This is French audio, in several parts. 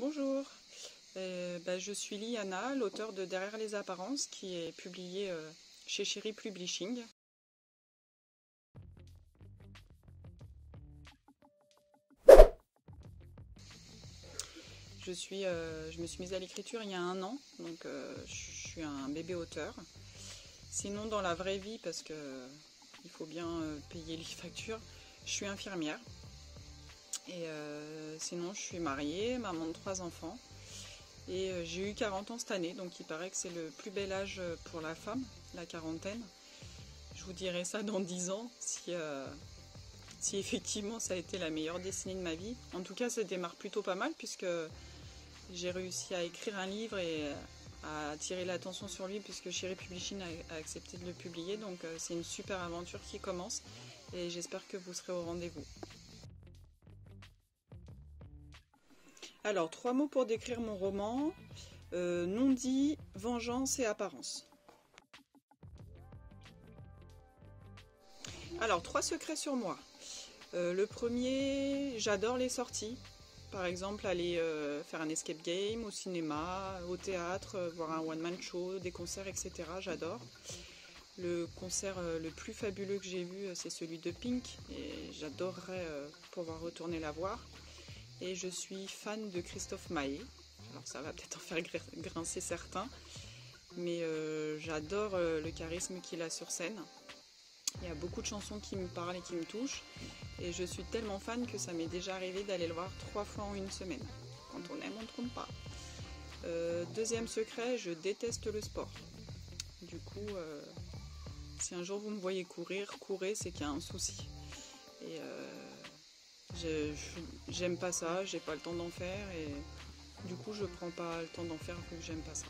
Bonjour, je suis Liana, l'auteure de Derrière les apparences, qui est publié chez Chéri Publishing. Je me suis mise à l'écriture il y a 1 an, donc je suis un bébé auteur. Sinon, dans la vraie vie, parce que il faut bien payer les factures, je suis infirmière. Et sinon, je suis mariée, maman de 3 enfants. Et j'ai eu 40 ans cette année, donc il paraît que c'est le plus bel âge pour la femme, la quarantaine. Je vous dirai ça dans 10 ans, si effectivement ça a été la meilleure décennie de ma vie. En tout cas, ça démarre plutôt pas mal, puisque j'ai réussi à écrire un livre et à attirer l'attention sur lui, puisque Chéri Publishing a accepté de le publier. Donc c'est une super aventure qui commence, et j'espère que vous serez au rendez-vous. Alors, 3 mots pour décrire mon roman. Non-dit, vengeance et apparence. Alors, 3 secrets sur moi. Le premier, j'adore les sorties. Par exemple, aller faire un escape game au cinéma, au théâtre, voir un one-man show, des concerts, etc. J'adore. Le concert le plus fabuleux que j'ai vu, c'est celui de Pink. Et j'adorerais pouvoir retourner la voir. Et je suis fan de Christophe Maé. Alors ça va peut-être en faire grincer certains, mais j'adore le charisme qu'il a sur scène. Il y a beaucoup de chansons qui me parlent et qui me touchent, et je suis tellement fan que ça m'est déjà arrivé d'aller le voir 3 fois en 1 semaine. Quand on aime, on ne trompe pas. Deuxième secret, je déteste le sport. Du coup, si un jour vous me voyez courir, courez, c'est qu'il y a un souci. Et j'aime pas ça, j'ai pas le temps d'en faire, et du coup je prends pas le temps d'en faire vu que j'aime pas ça.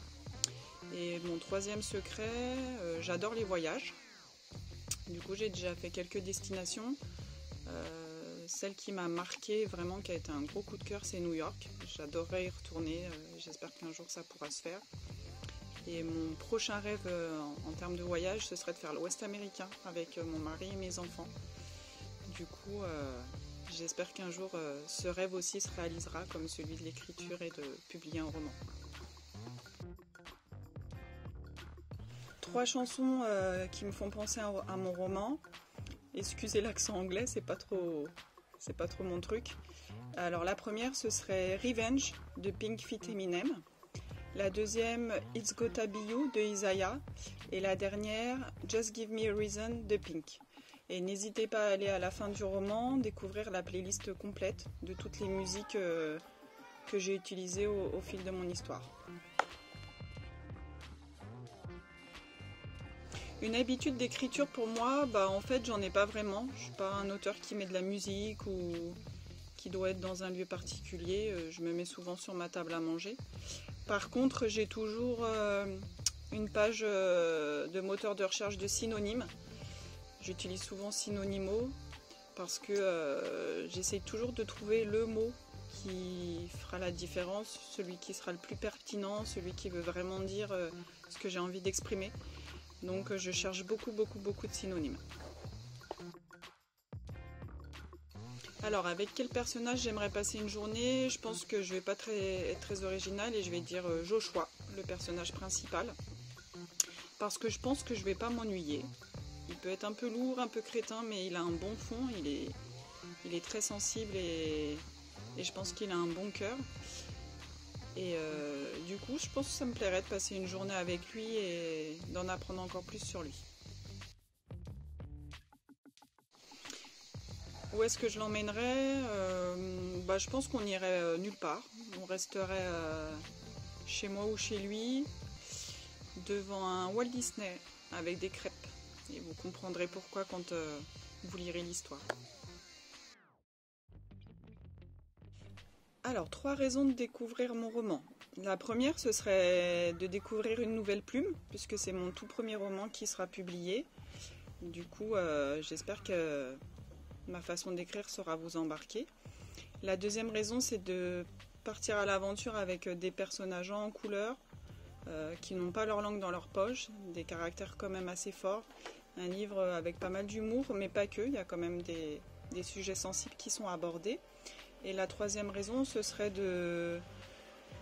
Et mon troisième secret, j'adore les voyages. Du coup j'ai déjà fait quelques destinations. Celle qui m'a marquée vraiment, qui a été un gros coup de cœur, c'est New York. J'adorerais y retourner, j'espère qu'un jour ça pourra se faire. Et mon prochain rêve en termes de voyage, ce serait de faire l'Ouest américain avec mon mari et mes enfants. Du coup, j'espère qu'un jour ce rêve aussi se réalisera, comme celui de l'écriture et de publier un roman. 3 chansons qui me font penser à mon roman. Excusez l'accent anglais, c'est pas trop mon truc. Alors la première, ce serait Revenge de Pink feat. Eminem. La deuxième, It's Gotta Be You de Isaiah. Et la dernière, Just Give Me a Reason de Pink. Et n'hésitez pas à aller à la fin du roman, découvrir la playlist complète de toutes les musiques que j'ai utilisées au fil de mon histoire. Une habitude d'écriture pour moi, en fait j'en ai pas vraiment. Je suis pas un auteur qui met de la musique ou qui doit être dans un lieu particulier. Je me mets souvent sur ma table à manger. Par contre, j'ai toujours une page de moteur de recherche de synonymes. J'utilise souvent Synonymo parce que j'essaye toujours de trouver le mot qui fera la différence, celui qui sera le plus pertinent, celui qui veut vraiment dire ce que j'ai envie d'exprimer. Donc je cherche beaucoup de synonymes. Alors avec quel personnage j'aimerais passer une journée? Je pense que je vais pas être très originale et je vais dire Joshua, le personnage principal. Parce que je pense que je vais pas m'ennuyer. Il peut être un peu lourd, un peu crétin, mais il a un bon fond, il est très sensible et je pense qu'il a un bon cœur. Et du coup, je pense que ça me plairait de passer une journée avec lui et d'en apprendre encore plus sur lui. Où est-ce que je l'emmènerais? Je pense qu'on irait nulle part. On resterait chez moi ou chez lui, devant un Walt Disney avec des crêpes. Et vous comprendrez pourquoi quand vous lirez l'histoire. Alors, 3 raisons de découvrir mon roman. La première, ce serait de découvrir une nouvelle plume, puisque c'est mon tout premier roman qui sera publié. Du coup, j'espère que ma façon d'écrire saura vous embarquer. La deuxième raison, c'est de partir à l'aventure avec des personnages en couleur, qui n'ont pas leur langue dans leur poche, des caractères quand même assez forts. Un livre avec pas mal d'humour, mais pas que, il y a quand même des sujets sensibles qui sont abordés. Et la troisième raison, ce serait de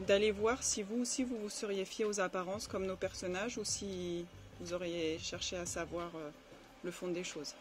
d'aller voir si vous aussi vous vous seriez fié aux apparences comme nos personnages ou si vous auriez cherché à savoir le fond des choses.